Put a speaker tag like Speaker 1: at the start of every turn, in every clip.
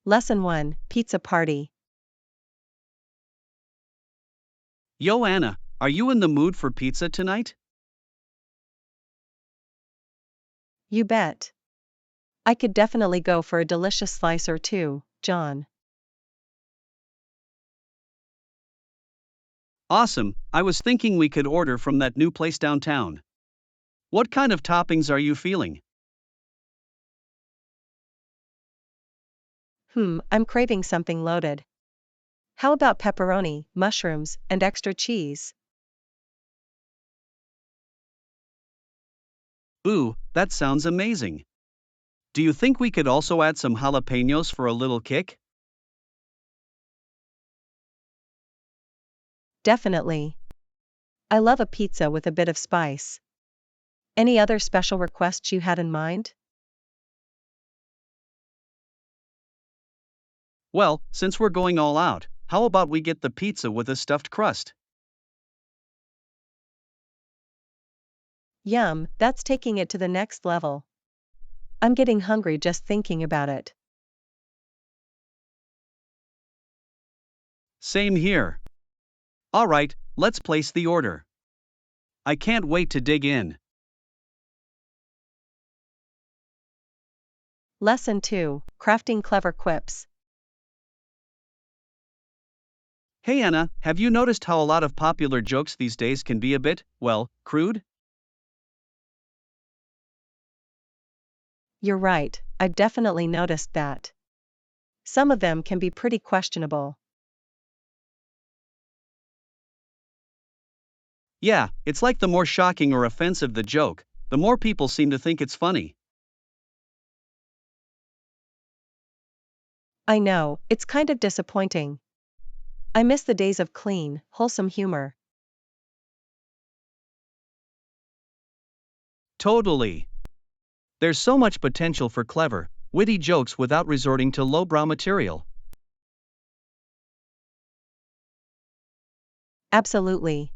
Speaker 1: Lesson 1, Pizza Party.
Speaker 2: Yo, Anna, are you in the mood for pizza tonight?
Speaker 1: You bet. I could definitely go for a delicious slice or two, John.
Speaker 2: Awesome, I was thinking we could order from that new place downtown. What kind of toppings are you feeling?
Speaker 1: I'm craving something loaded. How about pepperoni, mushrooms, and extra cheese?
Speaker 2: Ooh, that sounds amazing. Do you think we could also add some jalapenos for a little kick?
Speaker 1: Definitely. I love a pizza with a bit of spice. Any other special requests you had in mind?
Speaker 2: Well, since we're going all out, how about we get the pizza with a stuffed crust?
Speaker 1: Yum, that's taking it to the next level. I'm getting hungry just thinking about it.
Speaker 2: Same here. Alright, let's place the order. I can't wait to dig in.
Speaker 1: Lesson 2, Crafting Clever Quips.
Speaker 2: Hey Anna, have you noticed how a lot of popular jokes these days can be a bit, well, crude?
Speaker 1: You're right, I've definitely noticed that. Some of them can be pretty questionable.
Speaker 2: Yeah, it's like the more shocking or offensive the joke, the more people seem to think it's funny.
Speaker 1: I know, it's kind of disappointing. I miss the days of clean, wholesome humor.
Speaker 2: Totally. There's so much potential for clever, witty jokes without resorting to lowbrow material.
Speaker 1: Absolutely.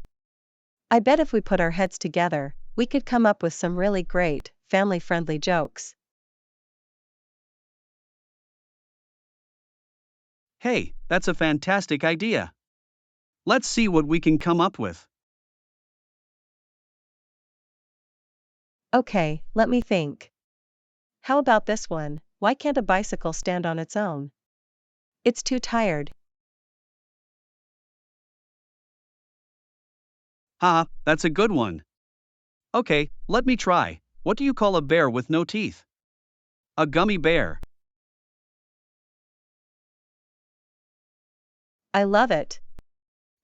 Speaker 1: I bet if we put our heads together, we could come up with some really great, family-friendly jokes.
Speaker 2: Hey, that's a fantastic idea. Let's see what we can come up with.
Speaker 1: Okay, let me think. How about this one? Why can't a bicycle stand on its own? It's too tired.
Speaker 2: Haha, that's a good one. Okay, let me try. What do you call a bear with no teeth? A gummy bear.
Speaker 1: I love it.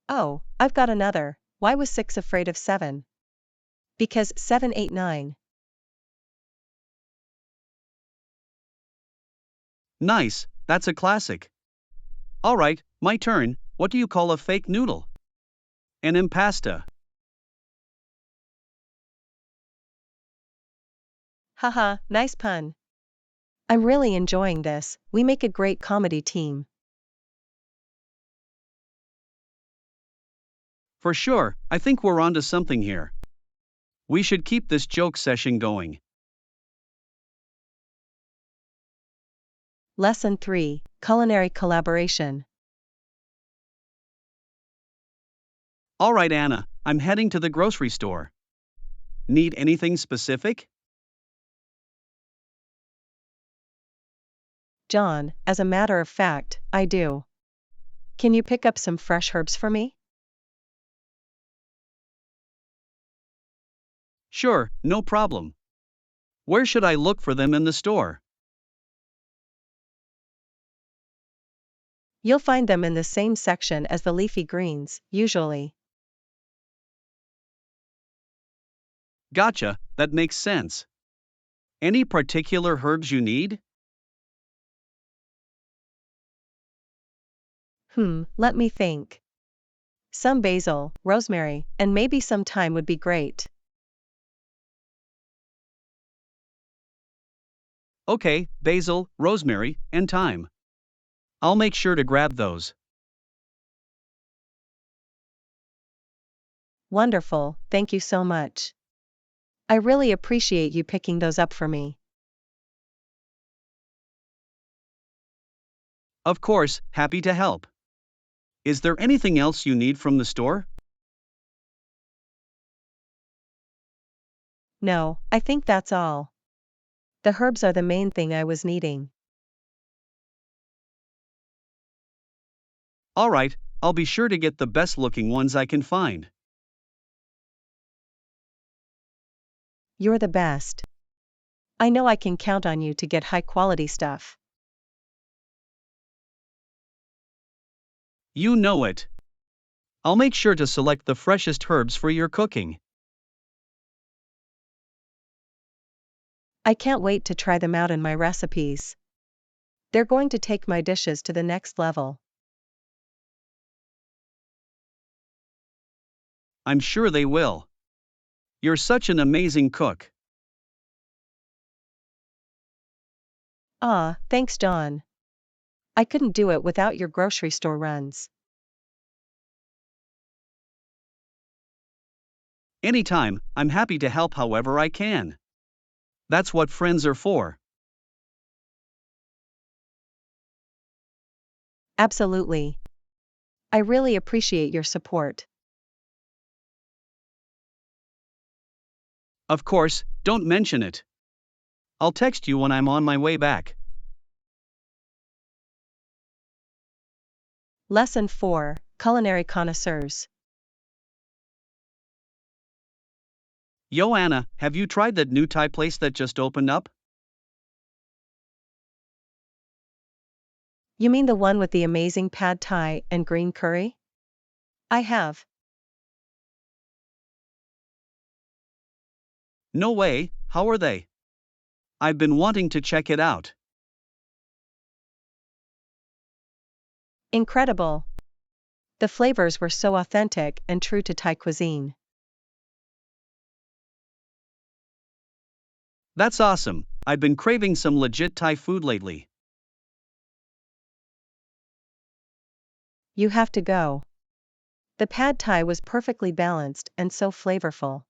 Speaker 1: Oh, I've got another. Why was 6 afraid of 7? Because 7 ate 9.
Speaker 2: Nice, that's a classic. Alright, my turn. What do you call a fake noodle? An impasta.
Speaker 1: Haha, nice pun. I'm really enjoying this. We make a great comedy team.
Speaker 2: For sure, I think we're onto something here. We should keep this joke session going.
Speaker 1: Lesson 3, Culinary Collaboration.
Speaker 2: Alright, Anna, I'm heading to the grocery store. Need anything specific?
Speaker 1: John, as a matter of fact, I do. Can you pick up some fresh herbs for me?
Speaker 2: Sure, no problem. Where should I look for them in the store?
Speaker 1: You'll find them in the same section as the leafy greens, usually.
Speaker 2: Gotcha, that makes sense. Any particular herbs you need?
Speaker 1: Let me think. Some basil, rosemary, and maybe some thyme would be great.
Speaker 2: Okay, basil, rosemary, and thyme. I'll make sure to grab those.
Speaker 1: Wonderful, thank you so much. I really appreciate you picking those up for me.
Speaker 2: Of course, happy to help. Is there anything else you need from the store?
Speaker 1: No, I think that's all. The herbs are the main thing I was needing.
Speaker 2: Alright, I'll be sure to get the best looking ones I can find.
Speaker 1: You're the best. I know I can count on you to get high quality stuff.
Speaker 2: You know it. I'll make sure to select the freshest herbs for your cooking.
Speaker 1: I can't wait to try them out in my recipes. They're going to take my dishes to the next level.
Speaker 2: I'm sure they will. You're such an amazing cook.
Speaker 1: Ah, thanks, John. I couldn't do it without your grocery store runs.
Speaker 2: Anytime, I'm happy to help however I can. That's what friends are for.
Speaker 1: Absolutely. I really appreciate your support.
Speaker 2: Of course, don't mention it. I'll text you when I'm on my way back.
Speaker 1: Lesson 4, Culinary Connoisseurs.
Speaker 2: Yo Anna, have you tried that new Thai place that just opened up?
Speaker 1: You mean the one with the amazing pad thai and green curry? I have.
Speaker 2: No way, how are they? I've been wanting to check it out.
Speaker 1: Incredible. The flavors were so authentic and true to Thai cuisine.
Speaker 2: That's awesome, I've been craving some legit Thai food lately.
Speaker 1: You have to go. The pad thai was perfectly balanced and so flavorful.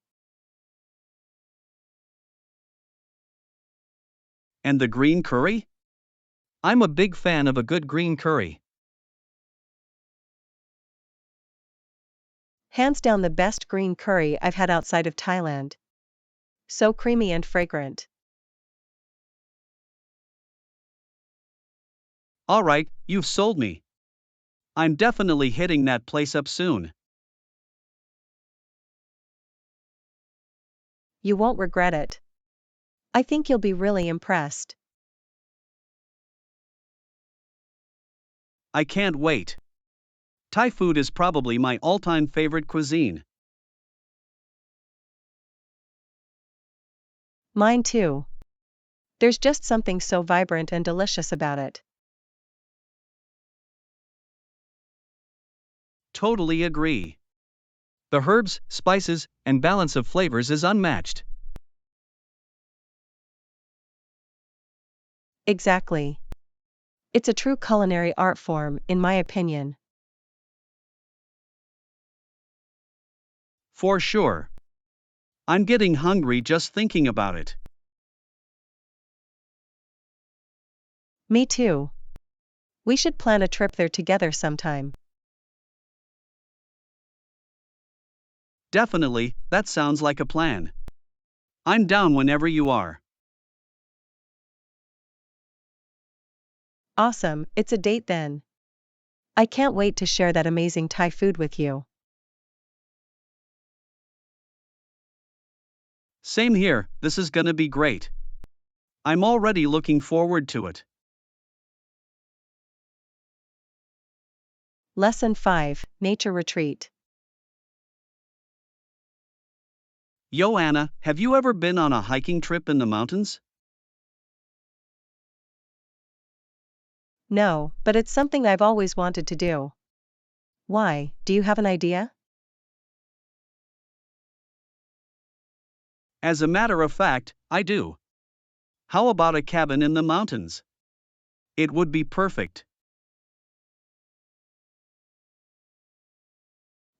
Speaker 2: And the green curry? I'm a big fan of a good green curry.
Speaker 1: Hands down the best green curry I've had outside of Thailand. So creamy and fragrant.
Speaker 2: Alright, you've sold me. I'm definitely hitting that place up soon.
Speaker 1: You won't regret it. I think you'll be really impressed.
Speaker 2: I can't wait. Thai food is probably my all-time favorite cuisine.
Speaker 1: Mine too. There's just something so vibrant and delicious about it.
Speaker 2: Totally agree. The herbs, spices, and balance of flavors is unmatched.
Speaker 1: Exactly. It's a true culinary art form, in my opinion.
Speaker 2: For sure. I'm getting hungry just thinking about it.
Speaker 1: Me too. We should plan a trip there together sometime.
Speaker 2: Definitely, that sounds like a plan. I'm down whenever you are.
Speaker 1: Awesome, it's a date then. I can't wait to share that amazing Thai food with you.
Speaker 2: Same here, this is gonna be great. I'm already looking forward to it.
Speaker 1: Lesson 5, Nature Retreat.
Speaker 2: Yo Anna, have you ever been on a hiking trip in the mountains?
Speaker 1: No, but it's something I've always wanted to do. Why, do you have an idea?
Speaker 2: As a matter of fact, I do. How about a cabin in the mountains? It would be perfect.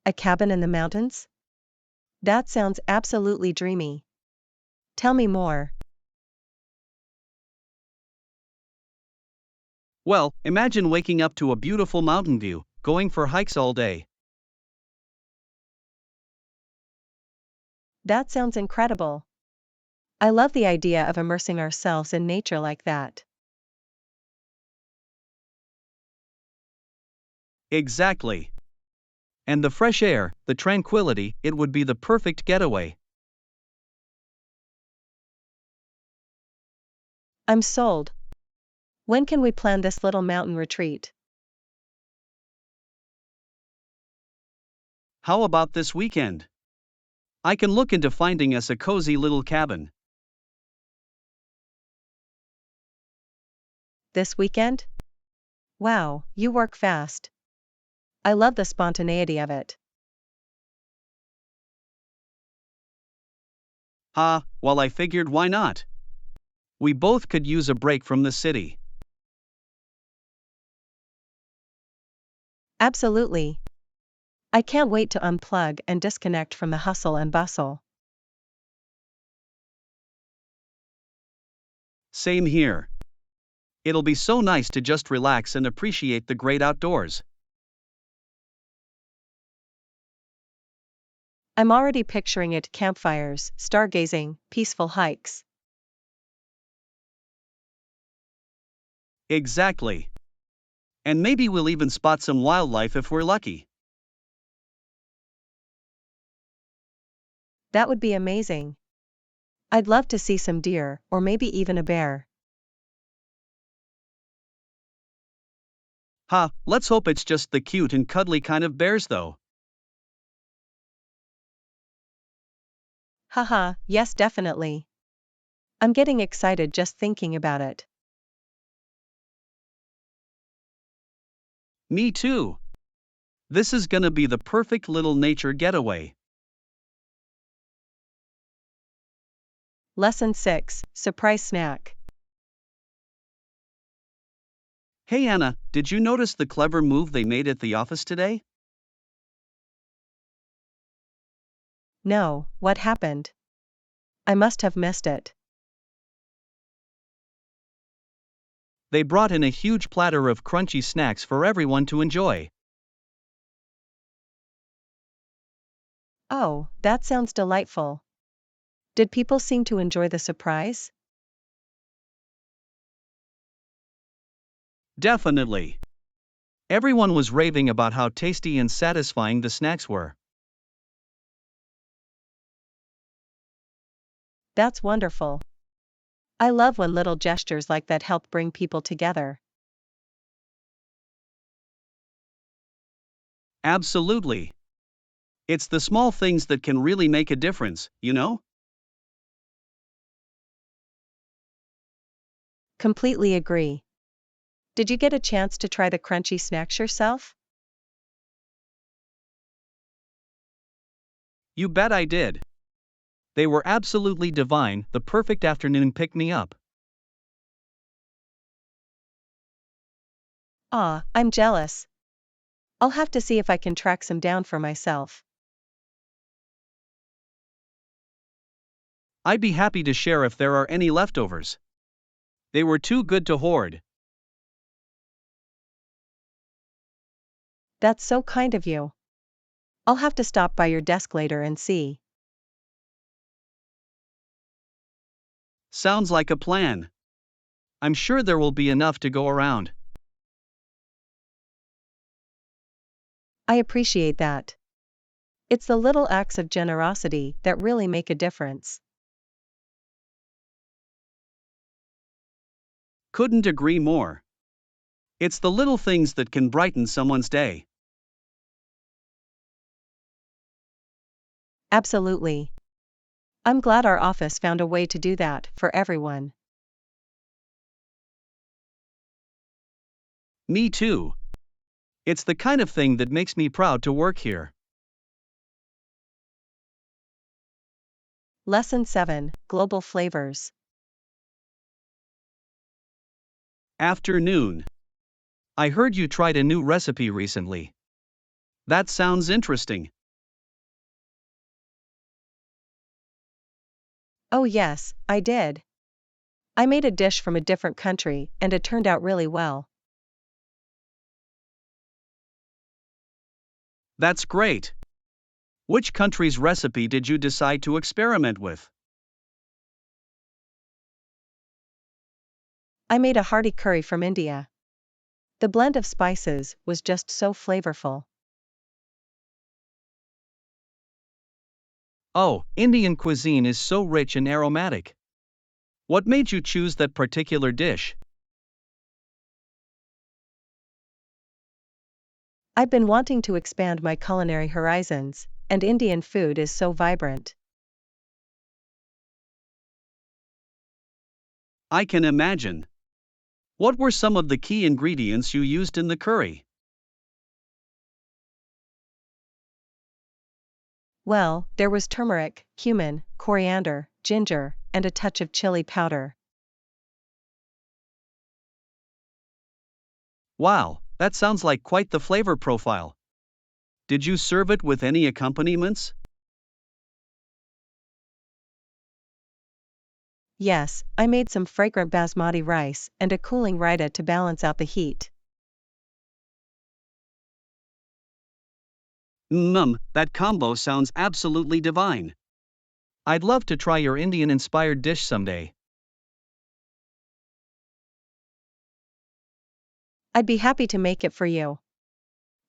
Speaker 1: A cabin in the mountains? That sounds absolutely dreamy. Tell me more.
Speaker 2: Well, imagine waking up to a beautiful mountain view, going for hikes all day.
Speaker 1: That sounds incredible. I love the idea of immersing ourselves in nature like that.
Speaker 2: Exactly. And the fresh air, the tranquility, it would be the perfect getaway.
Speaker 1: I'm sold. When can we plan this little mountain retreat?
Speaker 2: How about this weekend? I can look into finding us a cozy little cabin.
Speaker 1: This weekend? Wow, you work fast. I love the spontaneity of it.
Speaker 2: Well, I figured why not? We both could use a break from the city.
Speaker 1: Absolutely. I can't wait to unplug and disconnect from the hustle and bustle.
Speaker 2: Same here. It'll be so nice to just relax and appreciate the great outdoors.
Speaker 1: I'm already picturing it: campfires, stargazing, peaceful hikes.
Speaker 2: Exactly. And maybe we'll even spot some wildlife if we're lucky.
Speaker 1: That would be amazing. I'd love to see some deer, or maybe even a bear.
Speaker 2: Let's hope it's just the cute and cuddly kind of bears though.
Speaker 1: Haha, yes, definitely. I'm getting excited just thinking about it.
Speaker 2: Me too. This is gonna be the perfect little nature getaway.
Speaker 1: Lesson 6: Surprise Snack.
Speaker 2: Hey Anna, did you notice the clever move they made at the office today?
Speaker 1: No, what happened? I must have missed it.
Speaker 2: They brought in a huge platter of crunchy snacks for everyone to enjoy.
Speaker 1: Oh, that sounds delightful. Did people seem to enjoy the surprise?
Speaker 2: Definitely. Everyone was raving about how tasty and satisfying the snacks were.
Speaker 1: That's wonderful. I love when little gestures like that help bring people together.
Speaker 2: Absolutely. It's the small things that can really make a difference, you know?
Speaker 1: Completely agree. Did you get a chance to try the crunchy snacks yourself?
Speaker 2: You bet I did. They were absolutely divine, the perfect afternoon pick me up.
Speaker 1: I'm jealous. I'll have to see if I can track some down for myself.
Speaker 2: I'd be happy to share if there are any leftovers. They were too good to hoard.
Speaker 1: That's so kind of you. I'll have to stop by your desk later and see.
Speaker 2: Sounds like a plan. I'm sure there will be enough to go around.
Speaker 1: I appreciate that. It's the little acts of generosity that really make a difference.
Speaker 2: Couldn't agree more. It's the little things that can brighten someone's day.
Speaker 1: Absolutely. I'm glad our office found a way to do that for everyone.
Speaker 2: Me too. It's the kind of thing that makes me proud to work here.
Speaker 1: Lesson 7: Global Flavors.
Speaker 2: Afternoon. I heard you tried a new recipe recently. That sounds interesting.
Speaker 1: Oh, yes, I did. I made a dish from a different country, and it turned out really well.
Speaker 2: That's great. Which country's recipe did you decide to experiment with?
Speaker 1: I made a hearty curry from India. The blend of spices was just so flavorful.
Speaker 2: Oh, Indian cuisine is so rich and aromatic. What made you choose that particular dish?
Speaker 1: I've been wanting to expand my culinary horizons, and Indian food is so vibrant.
Speaker 2: I can imagine. What were some of the key ingredients you used in the curry?
Speaker 1: Well, there was turmeric, cumin, coriander, ginger, and a touch of chili powder.
Speaker 2: Wow, that sounds like quite the flavor profile. Did you serve it with any accompaniments?
Speaker 1: Yes, I made some fragrant basmati rice and a cooling raita to balance out the heat.
Speaker 2: That combo sounds absolutely divine. I'd love to try your Indian inspired dish someday.
Speaker 1: I'd be happy to make it for you.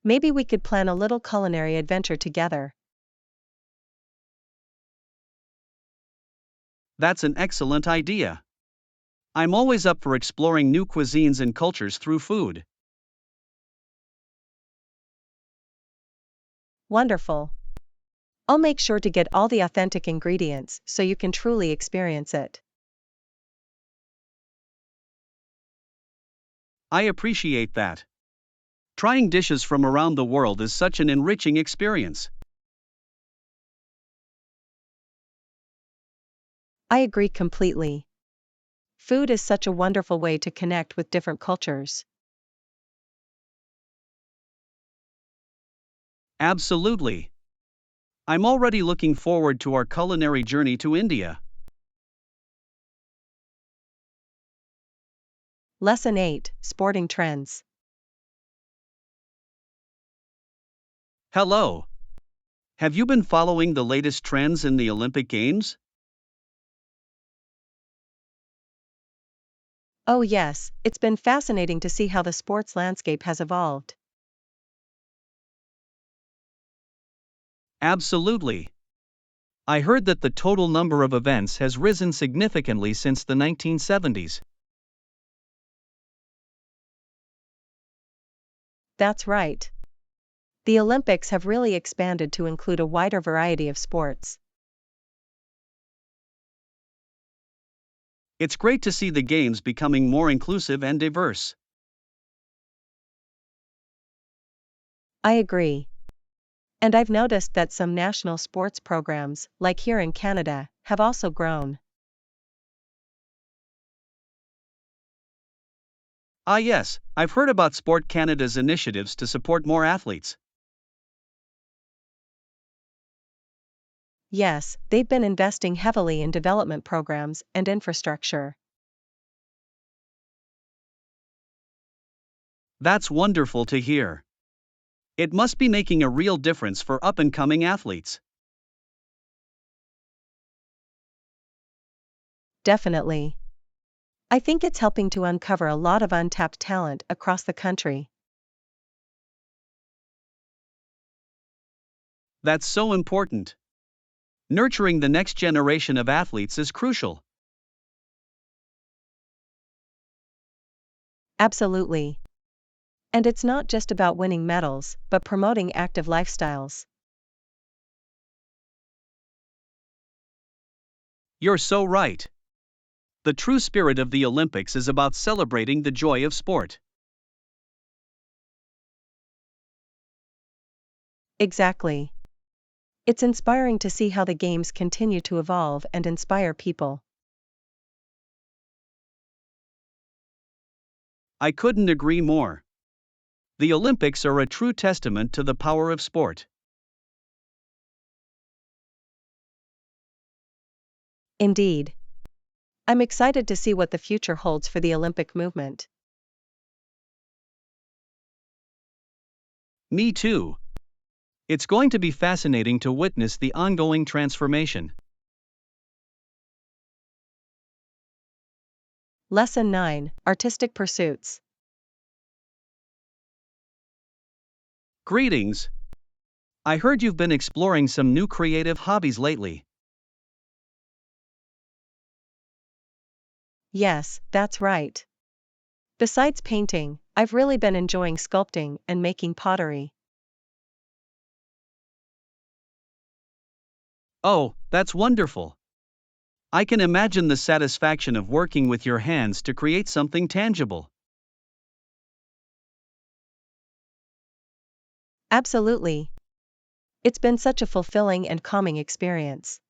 Speaker 1: Maybe we could plan a little culinary adventure together.
Speaker 2: That's an excellent idea. I'm always up for exploring new cuisines and cultures through food.
Speaker 1: Wonderful. I'll make sure to get all the authentic ingredients so you can truly experience it.
Speaker 2: I appreciate that. Trying dishes from around the world is such an enriching experience.
Speaker 1: I agree completely. Food is such a wonderful way to connect with different cultures.
Speaker 2: Absolutely. I'm already looking forward to our culinary journey to India.
Speaker 1: Lesson 8: Sporting Trends.
Speaker 2: Hello. Have you been following the latest trends in the Olympic Games?
Speaker 1: Oh, yes, it's been fascinating to see how the sports landscape has evolved.
Speaker 2: Absolutely. I heard that the total number of events has risen significantly since the 1970s.
Speaker 1: That's right. The Olympics have really expanded to include a wider variety of sports.
Speaker 2: It's great to see the Games becoming more inclusive and diverse.
Speaker 1: I agree. And I've noticed that some national sports programs, like here in Canada, have also grown.
Speaker 2: Ah, yes, I've heard about Sport Canada's initiatives to support more athletes.
Speaker 1: Yes, they've been investing heavily in development programs and infrastructure.
Speaker 2: That's wonderful to hear. It must be making a real difference for up and coming athletes.
Speaker 1: Definitely. I think it's helping to uncover a lot of untapped talent across the country.
Speaker 2: That's so important. Nurturing the next generation of athletes is crucial.
Speaker 1: Absolutely. And it's not just about winning medals, but promoting active lifestyles.
Speaker 2: You're so right. The true spirit of the Olympics is about celebrating the joy of sport.
Speaker 1: Exactly. It's inspiring to see how the games continue to evolve and inspire people.
Speaker 2: I couldn't agree more. The Olympics are a true testament to the power of sport.
Speaker 1: Indeed. I'm excited to see what the future holds for the Olympic movement.
Speaker 2: Me too. It's going to be fascinating to witness the ongoing transformation.
Speaker 1: Lesson 9, Artistic Pursuits.
Speaker 2: Greetings. I heard you've been exploring some new creative hobbies lately.
Speaker 1: Yes, that's right. Besides painting, I've really been enjoying sculpting and making pottery.
Speaker 2: Oh, that's wonderful. I can imagine the satisfaction of working with your hands to create something tangible.
Speaker 1: Absolutely. It's been such a fulfilling and calming experience.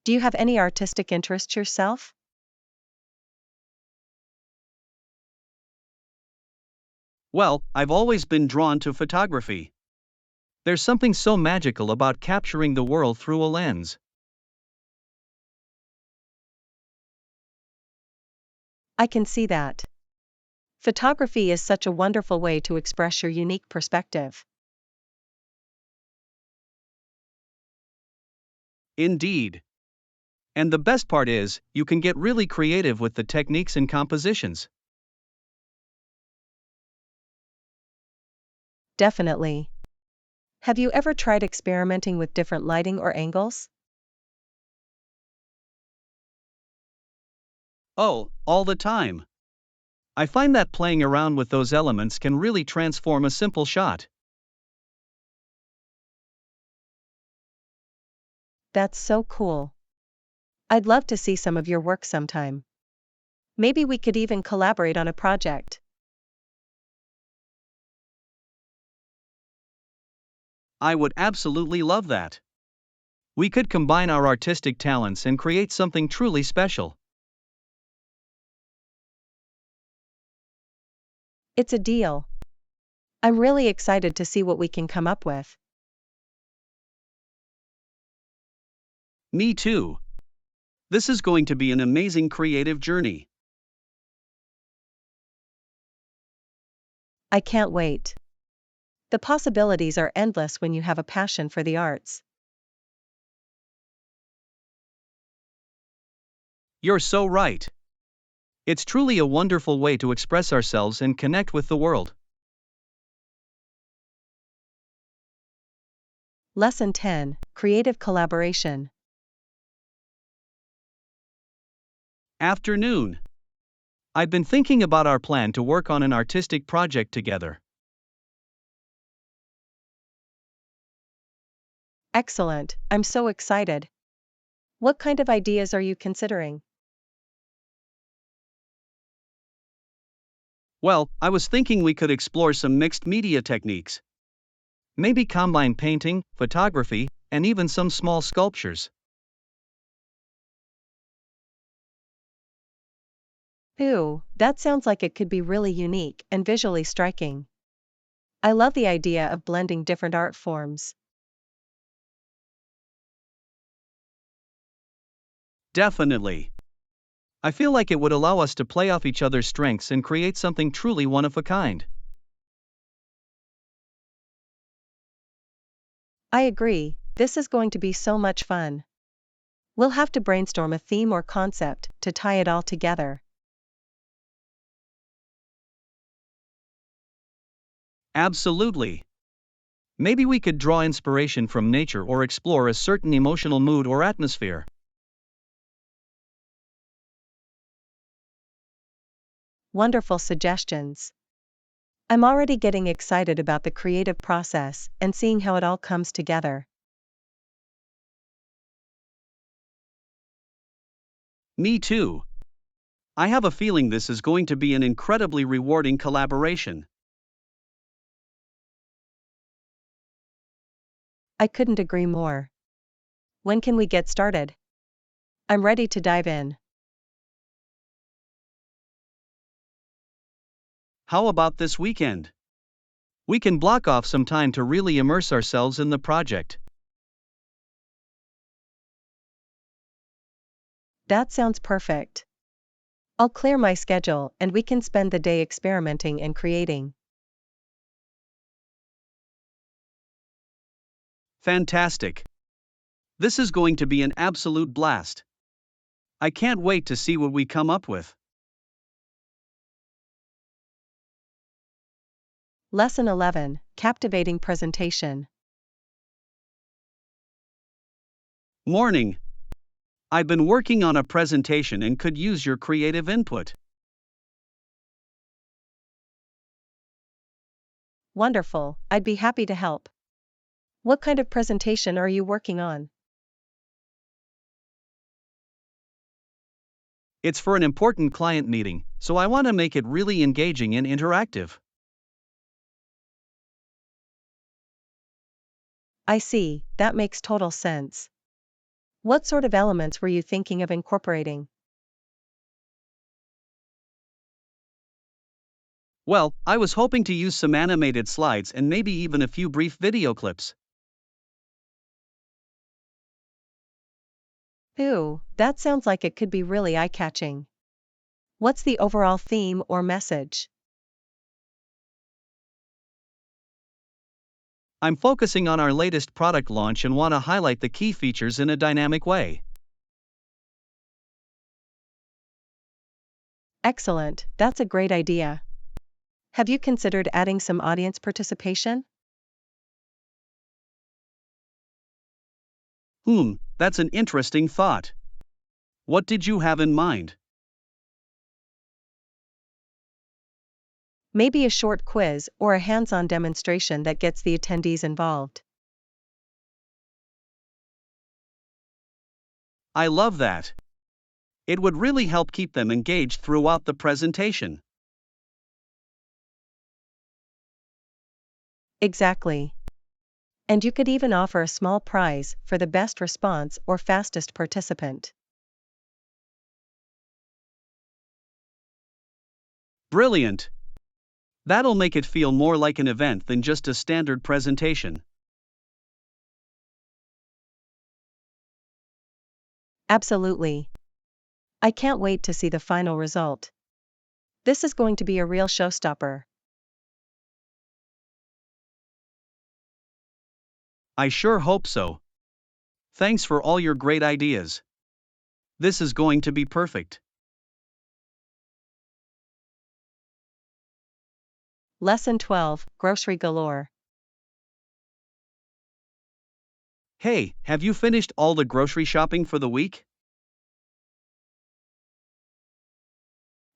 Speaker 1: Do you have any artistic interests yourself?
Speaker 2: Well, I've always been drawn to photography. There's something so magical about capturing the world through a lens.
Speaker 1: I can see that. Photography is such a wonderful way to express your unique perspective.
Speaker 2: Indeed. And the best part is, you can get really creative with the techniques and compositions.
Speaker 1: Definitely. Have you ever tried experimenting with different lighting or angles?
Speaker 2: Oh, all the time. I find that playing around with those elements can really transform a simple shot.
Speaker 1: That's so cool. I'd love to see some of your work sometime. Maybe we could even collaborate on a project.
Speaker 2: I would absolutely love that. We could combine our artistic talents and create something truly special.
Speaker 1: It's a deal. I'm really excited to see what we can come up with.
Speaker 2: Me too. This is going to be an amazing creative journey.
Speaker 1: I can't wait. The possibilities are endless when you have a passion for the arts.
Speaker 2: You're so right. It's truly a wonderful way to express ourselves and connect with the world.
Speaker 1: Lesson 10, Creative Collaboration.
Speaker 2: Afternoon. I've been thinking about our plan to work on an artistic project together.
Speaker 1: Excellent, I'm so excited. What kind of ideas are you considering?
Speaker 2: Well, I was thinking we could explore some mixed media techniques. Maybe combine painting, photography, and even some small sculptures.
Speaker 1: Ooh, that sounds like it could be really unique and visually striking. I love the idea of blending different art forms.
Speaker 2: Definitely. I feel like it would allow us to play off each other's strengths and create something truly one of a kind.
Speaker 1: I agree, this is going to be so much fun. We'll have to brainstorm a theme or concept to tie it all together.
Speaker 2: Absolutely. Maybe we could draw inspiration from nature or explore a certain emotional mood or atmosphere.
Speaker 1: Wonderful suggestions. I'm already getting excited about the creative process and seeing how it all comes together.
Speaker 2: Me too. I have a feeling this is going to be an incredibly rewarding collaboration.
Speaker 1: I couldn't agree more. When can we get started? I'm ready to dive in.
Speaker 2: How about this weekend? We can block off some time to really immerse ourselves in the project.
Speaker 1: That sounds perfect. I'll clear my schedule and we can spend the day experimenting and creating.
Speaker 2: Fantastic. This is going to be an absolute blast. I can't wait to see what we come up with.
Speaker 1: Lesson 11, Captivating Presentation.
Speaker 2: Morning. I've been working on a presentation and could use your creative input.
Speaker 1: Wonderful, I'd be happy to help. What kind of presentation are you working on?
Speaker 2: It's for an important client meeting, so I want to make it really engaging and interactive.
Speaker 1: I see, that makes total sense. What sort of elements were you thinking of incorporating?
Speaker 2: Well, I was hoping to use some animated slides and maybe even a few brief video clips.
Speaker 1: Ooh, that sounds like it could be really eye-catching. What's the overall theme or message?
Speaker 2: I'm focusing on our latest product launch and want to highlight the key features in a dynamic way.
Speaker 1: Excellent, that's a great idea. Have you considered adding some audience participation?
Speaker 2: That's an interesting thought. What did you have in mind?
Speaker 1: Maybe a short quiz or a hands-on demonstration that gets the attendees involved.
Speaker 2: I love that. It would really help keep them engaged throughout the presentation.
Speaker 1: Exactly. And you could even offer a small prize for the best response or fastest participant.
Speaker 2: Brilliant. That'll make it feel more like an event than just a standard presentation.
Speaker 1: Absolutely. I can't wait to see the final result. This is going to be a real showstopper.
Speaker 2: I sure hope so. Thanks for all your great ideas. This is going to be perfect.
Speaker 1: Lesson 12, Grocery Galore.
Speaker 2: Hey, have you finished all the grocery shopping for the week?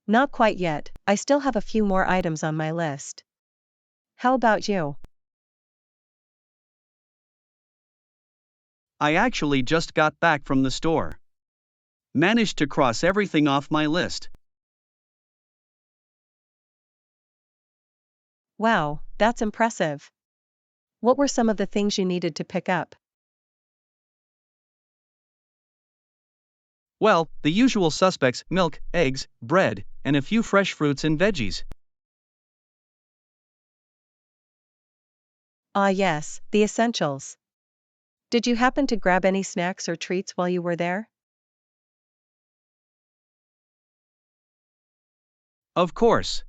Speaker 1: Not quite yet, I still have a few more items on my list. How about you?
Speaker 2: I actually just got back from the store. Managed to cross everything off my list.
Speaker 1: Wow, that's impressive. What were some of the things you needed to pick up?
Speaker 2: Well, the usual suspects: milk, eggs, bread, and a few fresh fruits and veggies.
Speaker 1: Ah yes, the essentials. Did you happen to grab any snacks or treats while you were there?
Speaker 2: Of course.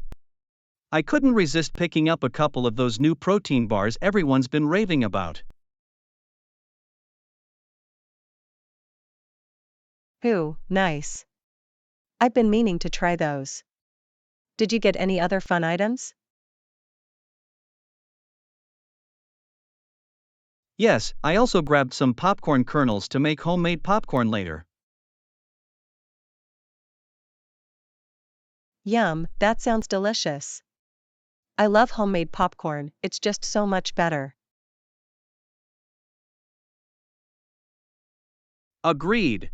Speaker 2: I couldn't resist picking up a couple of those new protein bars everyone's been raving about.
Speaker 1: Ooh, nice. I've been meaning to try those. Did you get any other fun items?
Speaker 2: Yes, I also grabbed some popcorn kernels to make homemade popcorn later.
Speaker 1: Yum, that sounds delicious. I love homemade popcorn, it's just so much better.
Speaker 2: Agreed.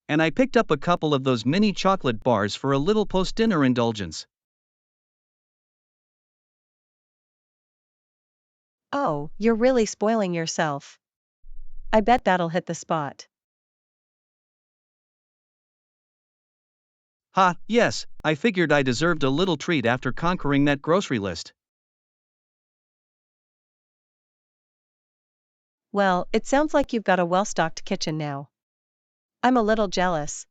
Speaker 2: And I picked up a couple of those mini chocolate bars for a little post-dinner indulgence.
Speaker 1: Oh, you're really spoiling yourself. I bet that'll hit the spot.
Speaker 2: Ha, yes, I figured I deserved a little treat after conquering that grocery list.
Speaker 1: Well, it sounds like you've got a well-stocked kitchen now. I'm a little jealous.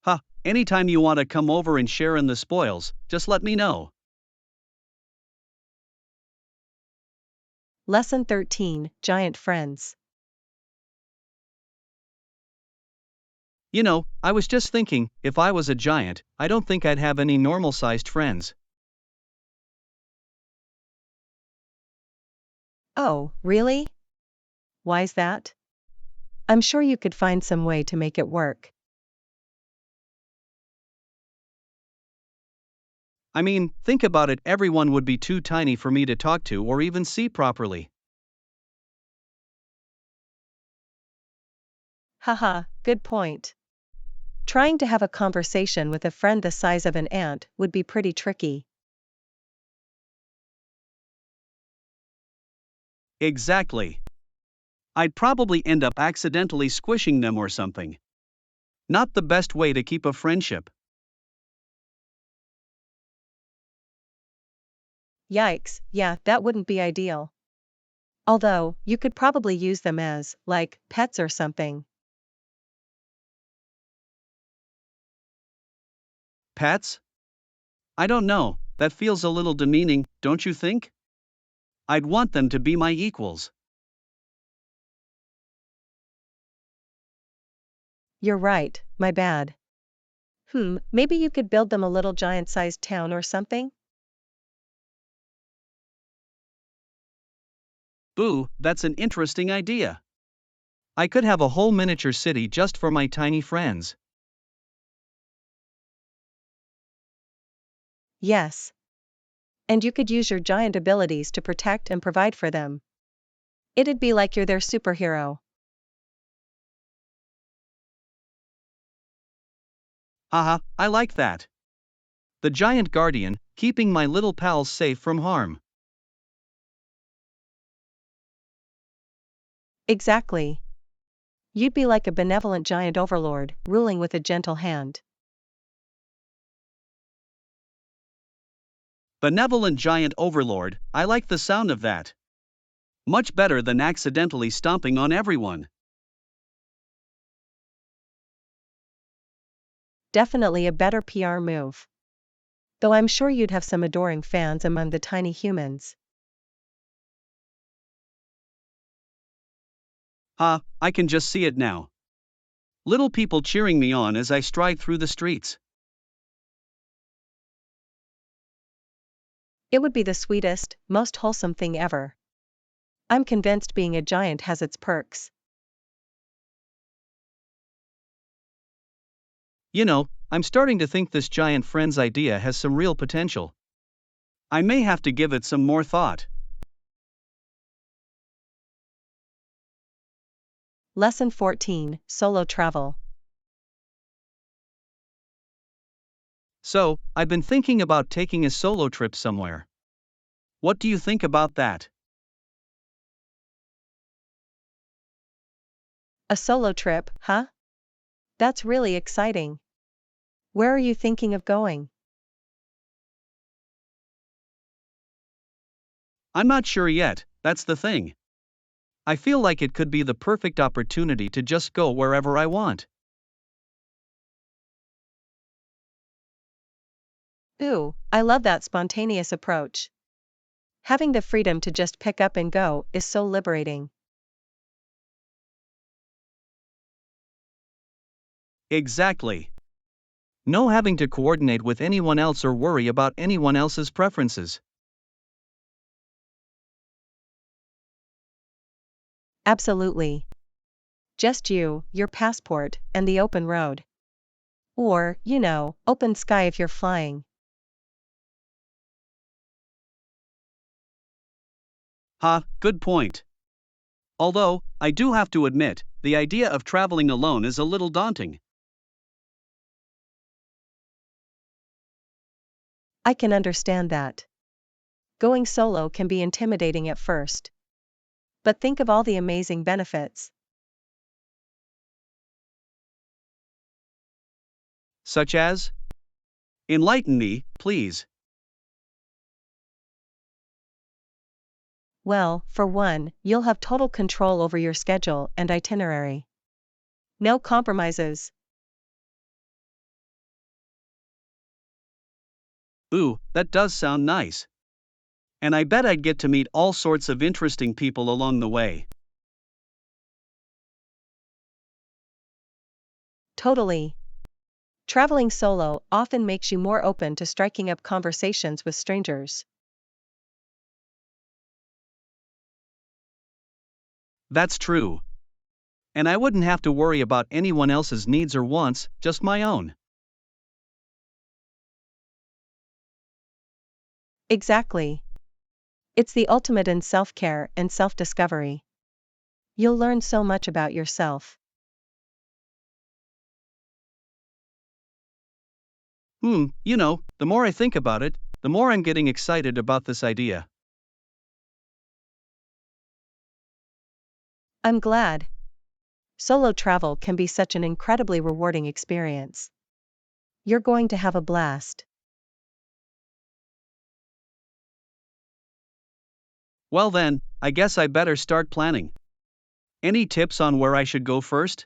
Speaker 2: Ha, anytime you want to come over and share in the spoils, just let me know.
Speaker 1: Lesson 13, Giant Friends.
Speaker 2: You know, I was just thinking, if I was a giant, I don't think I'd have any normal-sized friends.
Speaker 1: Oh, really? Why's that? I'm sure you could find some way to make it work.
Speaker 2: I mean, think about it, everyone would be too tiny for me to talk to or even see properly.
Speaker 1: Haha, good point. Trying to have a conversation with a friend the size of an ant would be pretty tricky.
Speaker 2: Exactly. I'd probably end up accidentally squishing them or something. Not the best way to keep a friendship.
Speaker 1: Yikes, yeah, that wouldn't be ideal. Although, you could probably use them as, like, pets or something.
Speaker 2: Pets? I don't know, that feels a little demeaning, don't you think? I'd want them to be my equals.
Speaker 1: You're right, my bad. Maybe you could build them a little giant-sized town or something?
Speaker 2: Boo, that's an interesting idea. I could have a whole miniature city just for my tiny friends.
Speaker 1: Yes. And you could use your giant abilities to protect and provide for them. It'd be like you're their superhero.
Speaker 2: Haha, I like that. The giant guardian, keeping my little pals safe from harm.
Speaker 1: Exactly. You'd be like a benevolent giant overlord, ruling with a gentle hand.
Speaker 2: Benevolent giant overlord, I like the sound of that. Much better than accidentally stomping on everyone.
Speaker 1: Definitely a better PR move. Though I'm sure you'd have some adoring fans among the tiny humans.
Speaker 2: I can just see it now. Little people cheering me on as I stride through the streets.
Speaker 1: It would be the sweetest, most wholesome thing ever. I'm convinced being a giant has its perks.
Speaker 2: You know, I'm starting to think this giant friends idea has some real potential. I may have to give it some more thought.
Speaker 1: Lesson 14, Solo Travel.
Speaker 2: So, I've been thinking about taking a solo trip somewhere. What do you think about that?
Speaker 1: A solo trip, huh? That's really exciting. Where are you thinking of going?
Speaker 2: I'm not sure yet, that's the thing. I feel like it could be the perfect opportunity to just go wherever I want.
Speaker 1: Ooh, I love that spontaneous approach. Having the freedom to just pick up and go is so liberating.
Speaker 2: Exactly. No having to coordinate with anyone else or worry about anyone else's preferences.
Speaker 1: Absolutely. Just you, your passport, and the open road. Or, open sky if you're flying.
Speaker 2: Good point. Although, I do have to admit, the idea of traveling alone is a little daunting.
Speaker 1: I can understand that. Going solo can be intimidating at first. But think of all the amazing benefits.
Speaker 2: Such as? Enlighten me, please.
Speaker 1: Well, for one, you'll have total control over your schedule and itinerary. No compromises.
Speaker 2: Ooh, that does sound nice. And I bet I'd get to meet all sorts of interesting people along the way.
Speaker 1: Totally. Traveling solo often makes you more open to striking up conversations with strangers.
Speaker 2: That's true. And I wouldn't have to worry about anyone else's needs or wants, just my own.
Speaker 1: Exactly. It's the ultimate in self-care and self-discovery. You'll learn so much about yourself.
Speaker 2: The more I think about it, the more I'm getting excited about this idea.
Speaker 1: I'm glad. Solo travel can be such an incredibly rewarding experience. You're going to have a blast.
Speaker 2: Well then, I guess I better start planning. Any tips on where I should go first?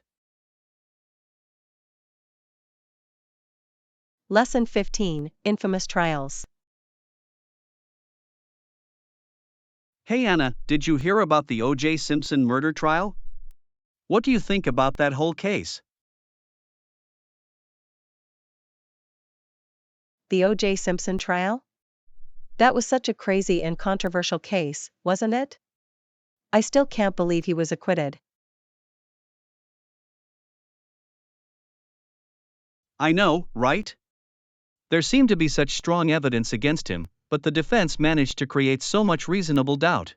Speaker 1: Lesson 15, Infamous Trials.
Speaker 2: Hey Anna, did you hear about the O.J. Simpson murder trial? What do you think about that whole case?
Speaker 1: The O.J. Simpson trial? That was such a crazy and controversial case, wasn't it? I still can't believe he was acquitted.
Speaker 2: I know, right? There seemed to be such strong evidence against him, but the defense managed to create so much reasonable doubt.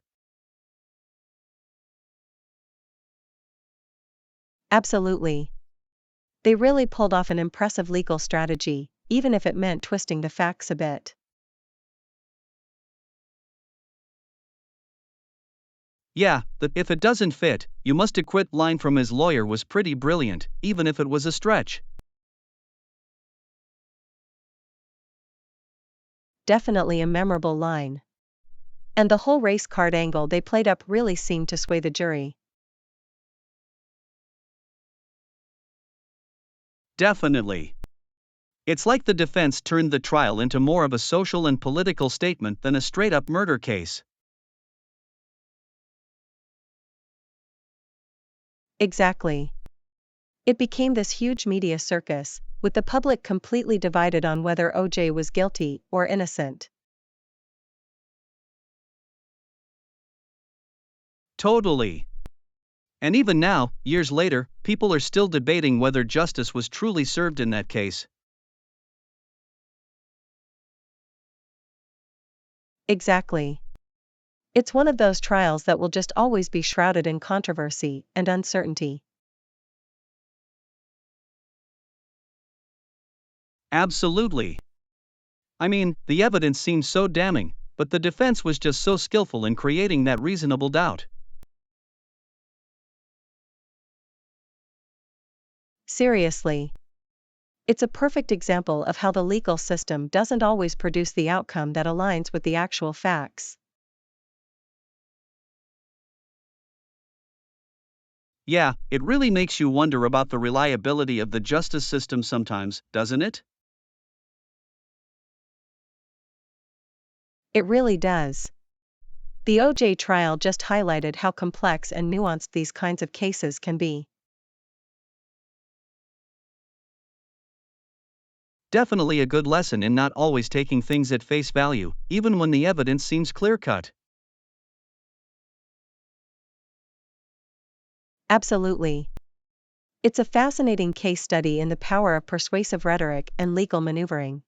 Speaker 1: Absolutely. They really pulled off an impressive legal strategy, even if it meant twisting the facts a bit.
Speaker 2: Yeah, the "if it doesn't fit, you must acquit" line from his lawyer was pretty brilliant, even if it was a stretch.
Speaker 1: Definitely a memorable line. And the whole race card angle they played up really seemed to sway the jury.
Speaker 2: Definitely. It's like the defense turned the trial into more of a social and political statement than a straight up murder case.
Speaker 1: Exactly. It became this huge media circus, with the public completely divided on whether O.J. was guilty or innocent.
Speaker 2: Totally. And even now, years later, people are still debating whether justice was truly served in that case.
Speaker 1: Exactly. It's one of those trials that will just always be shrouded in controversy and uncertainty.
Speaker 2: Absolutely. I mean, the evidence seems so damning, but the defense was just so skillful in creating that reasonable doubt.
Speaker 1: Seriously. It's a perfect example of how the legal system doesn't always produce the outcome that aligns with the actual facts.
Speaker 2: Yeah, it really makes you wonder about the reliability of the justice system sometimes, doesn't it?
Speaker 1: It really does. The O.J. trial just highlighted how complex and nuanced these kinds of cases can be.
Speaker 2: Definitely a good lesson in not always taking things at face value, even when the evidence seems clear cut.
Speaker 1: Absolutely. It's a fascinating case study in the power of persuasive rhetoric and legal maneuvering.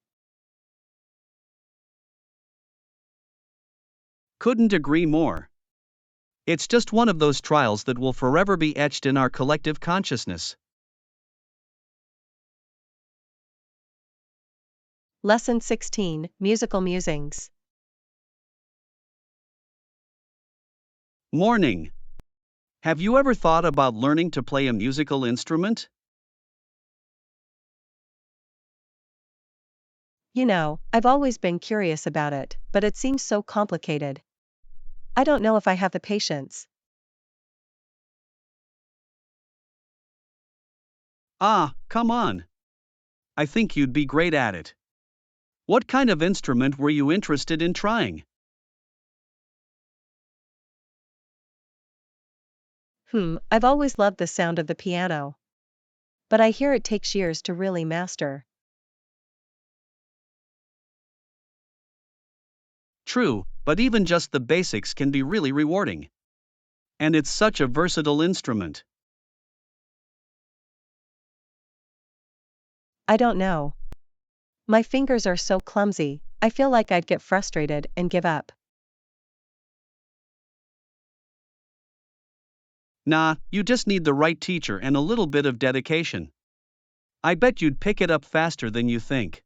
Speaker 2: Couldn't agree more. It's just one of those trials that will forever be etched in our collective consciousness.
Speaker 1: Lesson 16, Musical Musings.
Speaker 2: Morning. Have you ever thought about learning to play a musical instrument?
Speaker 1: I've always been curious about it, but it seems so complicated. I don't know if I have the patience.
Speaker 2: Ah, come on. I think you'd be great at it. What kind of instrument were you interested in trying?
Speaker 1: I've always loved the sound of the piano. But I hear it takes years to really master.
Speaker 2: True, but even just the basics can be really rewarding. And it's such a versatile instrument.
Speaker 1: I don't know. My fingers are so clumsy, I feel like I'd get frustrated and give up.
Speaker 2: Nah, you just need the right teacher and a little bit of dedication. I bet you'd pick it up faster than you think.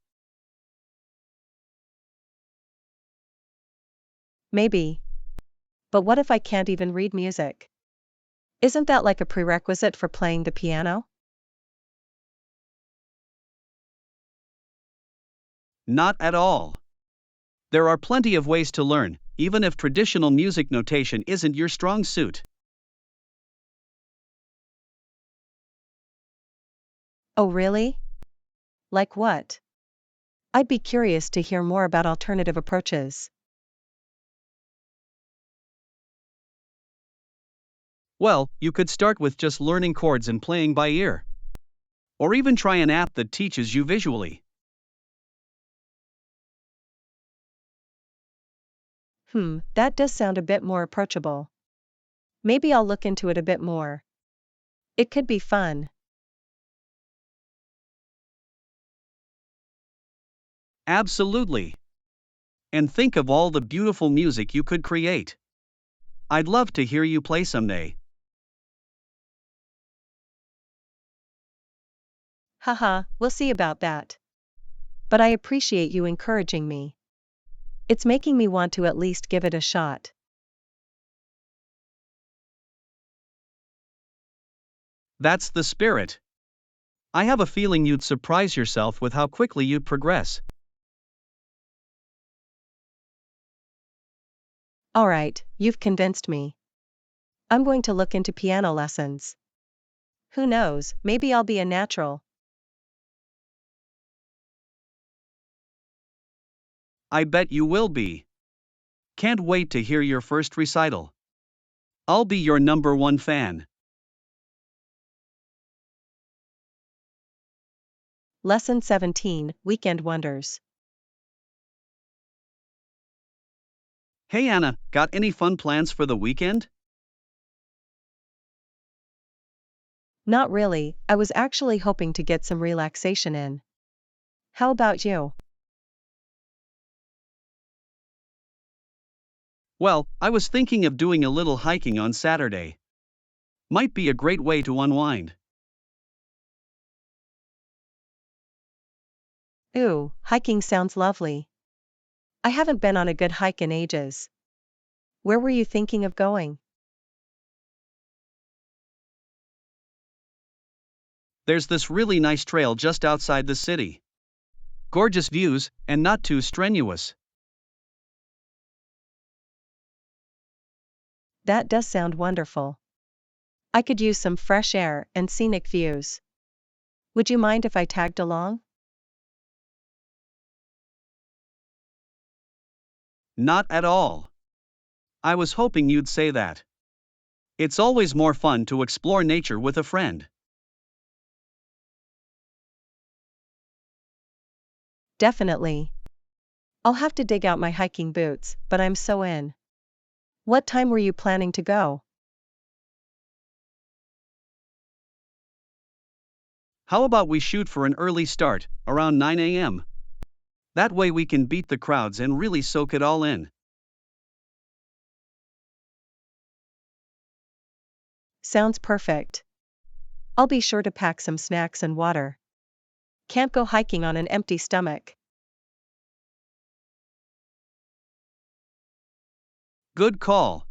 Speaker 1: Maybe. But what if I can't even read music? Isn't that like a prerequisite for playing the piano?
Speaker 2: Not at all. There are plenty of ways to learn, even if traditional music notation isn't your strong suit.
Speaker 1: Oh, really? Like what? I'd be curious to hear more about alternative approaches.
Speaker 2: Well, you could start with just learning chords and playing by ear. Or even try an app that teaches you visually.
Speaker 1: That does sound a bit more approachable. Maybe I'll look into it a bit more. It could be fun.
Speaker 2: Absolutely. And think of all the beautiful music you could create. I'd love to hear you play someday.
Speaker 1: Haha, we'll see about that. But I appreciate you encouraging me. It's making me want to at least give it a shot.
Speaker 2: That's the spirit. I have a feeling you'd surprise yourself with how quickly you'd progress.
Speaker 1: Alright, you've convinced me. I'm going to look into piano lessons. Who knows, maybe I'll be a natural.
Speaker 2: I bet you will be. Can't wait to hear your first recital. I'll be your number one fan.
Speaker 1: Lesson 17, Weekend Wonders.
Speaker 2: Hey Anna, got any fun plans for the weekend?
Speaker 1: Not really, I was actually hoping to get some relaxation in. How about you?
Speaker 2: Well, I was thinking of doing a little hiking on Saturday. Might be a great way to unwind.
Speaker 1: Ooh, hiking sounds lovely. I haven't been on a good hike in ages. Where were you thinking of going?
Speaker 2: There's this really nice trail just outside the city. Gorgeous views, and not too strenuous.
Speaker 1: That does sound wonderful. I could use some fresh air and scenic views. Would you mind if I tagged along?
Speaker 2: Not at all. I was hoping you'd say that. It's always more fun to explore nature with a friend.
Speaker 1: Definitely. I'll have to dig out my hiking boots, but I'm so in. What time were you planning to go?
Speaker 2: How about we shoot for an early start, around 9 a.m.? That way we can beat the crowds and really soak it all in.
Speaker 1: Sounds perfect. I'll be sure to pack some snacks and water. Can't go hiking on an empty stomach.
Speaker 2: Good call.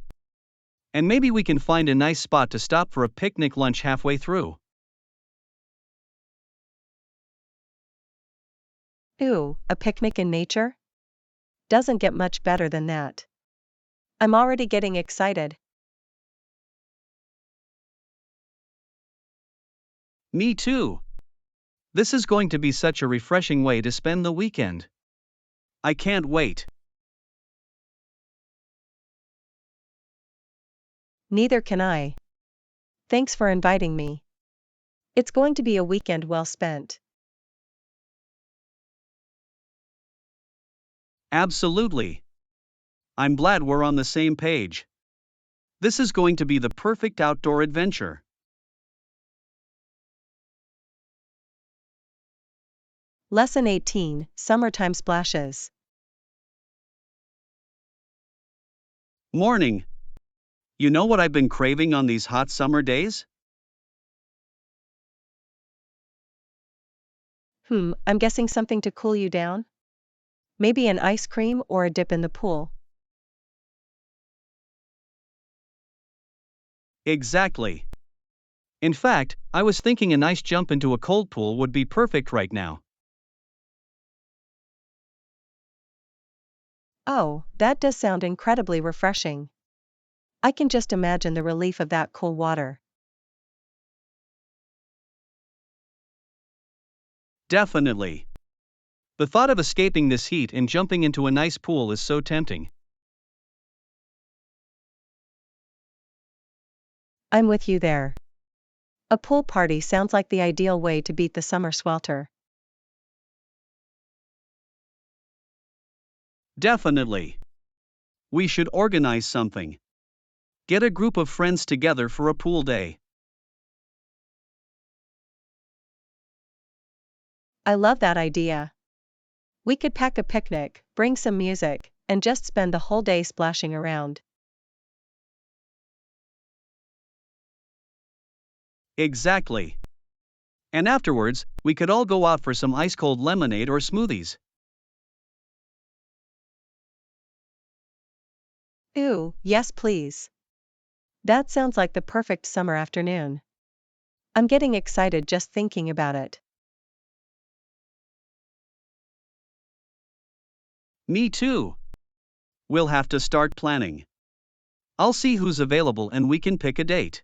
Speaker 2: And maybe we can find a nice spot to stop for a picnic lunch halfway through.
Speaker 1: Ooh, a picnic in nature? Doesn't get much better than that. I'm already getting excited.
Speaker 2: Me too. This is going to be such a refreshing way to spend the weekend. I can't wait.
Speaker 1: Neither can I. Thanks for inviting me. It's going to be a weekend well spent.
Speaker 2: Absolutely. I'm glad we're on the same page. This is going to be the perfect outdoor adventure.
Speaker 1: Lesson 18, Summertime Splashes.
Speaker 2: Morning. You know what I've been craving on these hot summer days?
Speaker 1: I'm guessing something to cool you down? Maybe an ice cream or a dip in the pool.
Speaker 2: Exactly. In fact, I was thinking a nice jump into a cold pool would be perfect right now.
Speaker 1: Oh, that does sound incredibly refreshing. I can just imagine the relief of that cool water.
Speaker 2: Definitely. The thought of escaping this heat and jumping into a nice pool is so tempting.
Speaker 1: I'm with you there. A pool party sounds like the ideal way to beat the summer swelter.
Speaker 2: Definitely. We should organize something. Get a group of friends together for a pool day.
Speaker 1: I love that idea. We could pack a picnic, bring some music, and just spend the whole day splashing around.
Speaker 2: Exactly. And afterwards, we could all go out for some ice cold lemonade or smoothies.
Speaker 1: Ooh, yes please. That sounds like the perfect summer afternoon. I'm getting excited just thinking about it.
Speaker 2: Me too. We'll have to start planning. I'll see who's available and we can pick a date.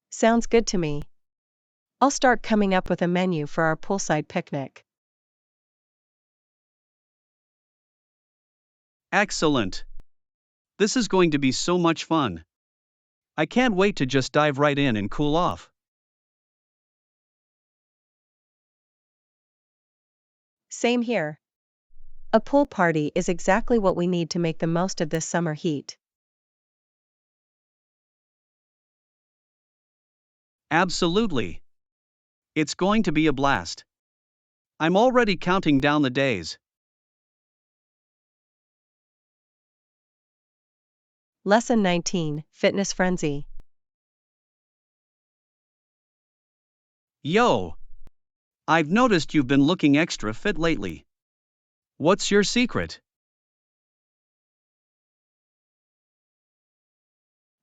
Speaker 1: Sounds good to me. I'll start coming up with a menu for our poolside picnic.
Speaker 2: Excellent. This is going to be so much fun. I can't wait to just dive right in and cool off.
Speaker 1: Same here. A pool party is exactly what we need to make the most of this summer heat.
Speaker 2: Absolutely. It's going to be a blast. I'm already counting down the days.
Speaker 1: Lesson 19, Fitness Frenzy.
Speaker 2: Yo! I've noticed you've been looking extra fit lately. What's your secret?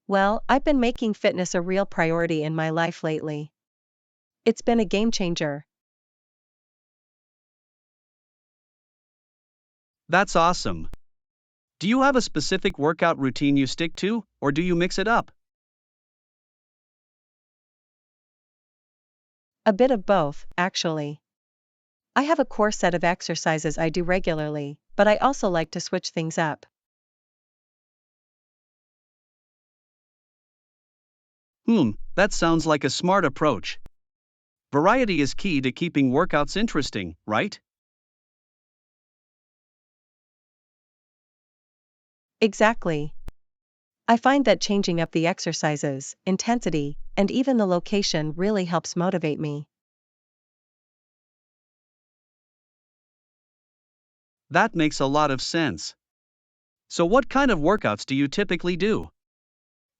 Speaker 1: Well, I've been making fitness a real priority in my life lately. It's been a game changer.
Speaker 2: That's awesome. Do you have a specific workout routine you stick to, or do you mix it up?
Speaker 1: A bit of both, actually. I have a core set of exercises I do regularly, but I also like to switch things up.
Speaker 2: That sounds like a smart approach. Variety is key to keeping workouts interesting, right?
Speaker 1: Exactly. I find that changing up the exercises, intensity, and even the location really helps motivate me.
Speaker 2: That makes a lot of sense. So, what kind of workouts do you typically do?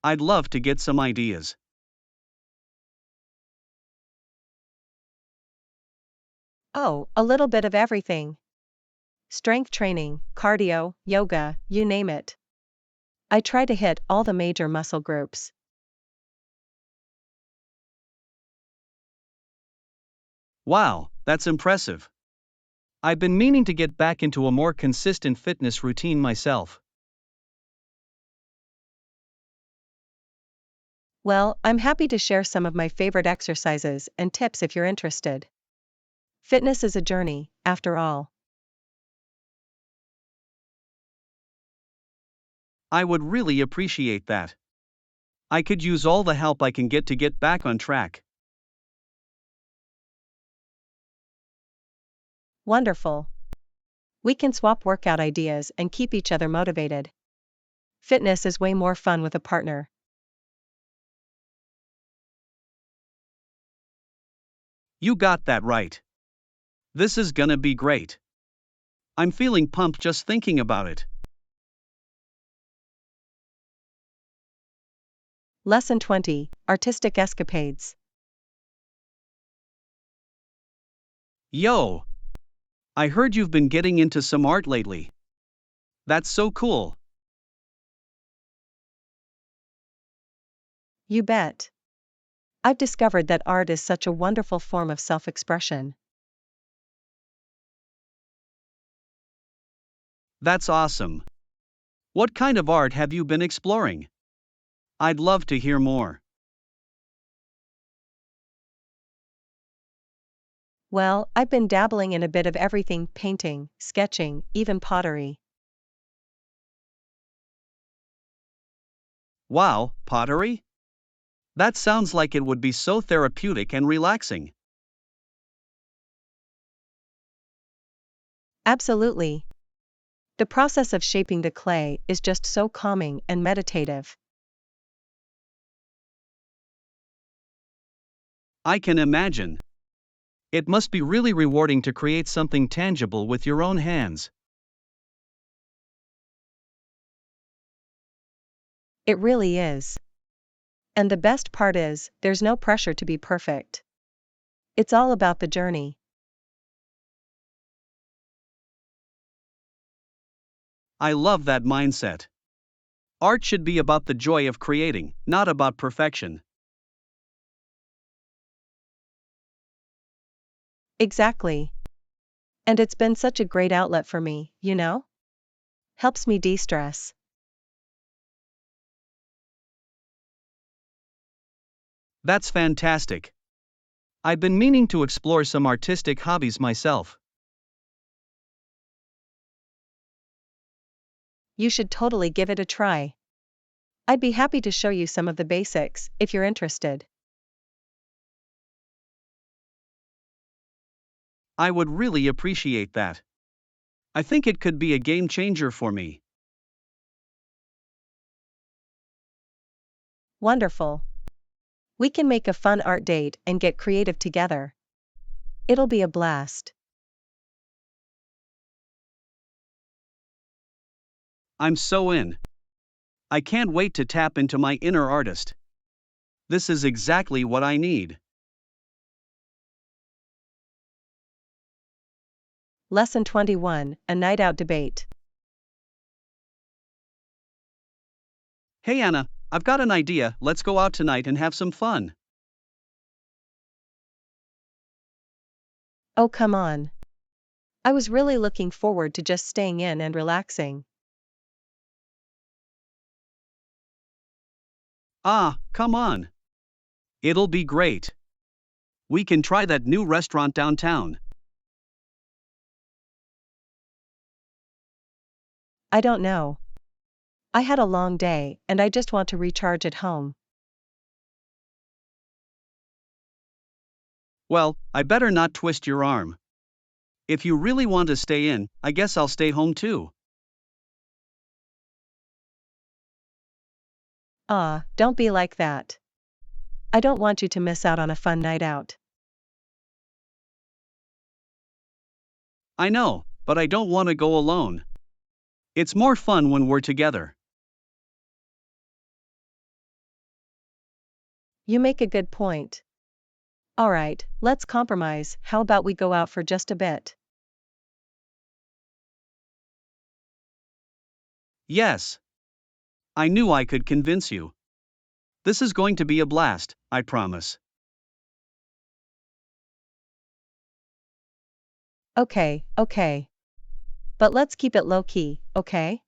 Speaker 2: I'd love to get some ideas.
Speaker 1: Oh, a little bit of everything. Strength training, cardio, yoga, you name it. I try to hit all the major muscle groups.
Speaker 2: Wow, that's impressive. I've been meaning to get back into a more consistent fitness routine myself.
Speaker 1: Well, I'm happy to share some of my favorite exercises and tips if you're interested. Fitness is a journey, after all.
Speaker 2: I would really appreciate that. I could use all the help I can get to get back on track.
Speaker 1: Wonderful. We can swap workout ideas and keep each other motivated. Fitness is way more fun with a partner.
Speaker 2: You got that right. This is gonna be great. I'm feeling pumped just thinking about it.
Speaker 1: Lesson 20, Artistic Escapades.
Speaker 2: Yo! I heard you've been getting into some art lately. That's so cool.
Speaker 1: You bet. I've discovered that art is such a wonderful form of self-expression.
Speaker 2: That's awesome. What kind of art have you been exploring? I'd love to hear more.
Speaker 1: Well, I've been dabbling in a bit of everything: painting, sketching, even pottery.
Speaker 2: Wow, pottery? That sounds like it would be so therapeutic and relaxing.
Speaker 1: Absolutely. The process of shaping the clay is just so calming and meditative.
Speaker 2: I can imagine. It must be really rewarding to create something tangible with your own hands.
Speaker 1: It really is. And the best part is, there's no pressure to be perfect. It's all about the journey.
Speaker 2: I love that mindset. Art should be about the joy of creating, not about perfection.
Speaker 1: Exactly. And it's been such a great outlet for me, you know? Helps me de-stress.
Speaker 2: That's fantastic. I've been meaning to explore some artistic hobbies myself.
Speaker 1: You should totally give it a try. I'd be happy to show you some of the basics, if you're interested.
Speaker 2: I would really appreciate that. I think it could be a game changer for me.
Speaker 1: Wonderful. We can make a fun art date and get creative together. It'll be a blast.
Speaker 2: I'm so in. I can't wait to tap into my inner artist. This is exactly what I need.
Speaker 1: Lesson 21, A Night Out Debate.
Speaker 2: Hey Anna, I've got an idea. Let's go out tonight and have some fun.
Speaker 1: Oh, come on. I was really looking forward to just staying in and relaxing.
Speaker 2: Ah, come on. It'll be great. We can try that new restaurant downtown.
Speaker 1: I don't know. I had a long day, and I just want to recharge at home.
Speaker 2: Well, I better not twist your arm. If you really want to stay in, I guess I'll stay home too.
Speaker 1: Ah, don't be like that. I don't want you to miss out on a fun night out.
Speaker 2: I know, but I don't want to go alone. It's more fun when we're together.
Speaker 1: You make a good point. Alright, let's compromise. How about we go out for just a bit?
Speaker 2: Yes. I knew I could convince you. This is going to be a blast, I promise.
Speaker 1: Okay. But let's keep it low key, okay?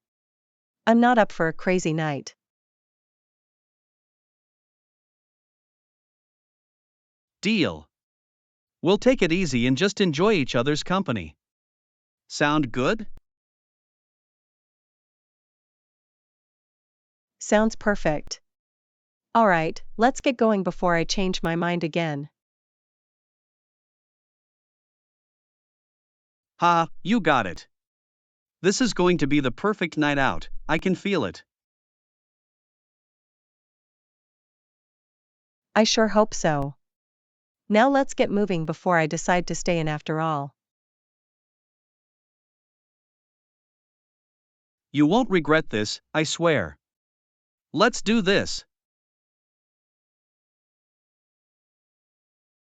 Speaker 1: I'm not up for a crazy night.
Speaker 2: Deal. We'll take it easy and just enjoy each other's company. Sound good?
Speaker 1: Sounds perfect. Alright, let's get going before I change my mind again.
Speaker 2: Ha, you got it. This is going to be the perfect night out, I can feel it.
Speaker 1: I sure hope so. Now let's get moving before I decide to stay in after all.
Speaker 2: You won't regret this, I swear. Let's do this.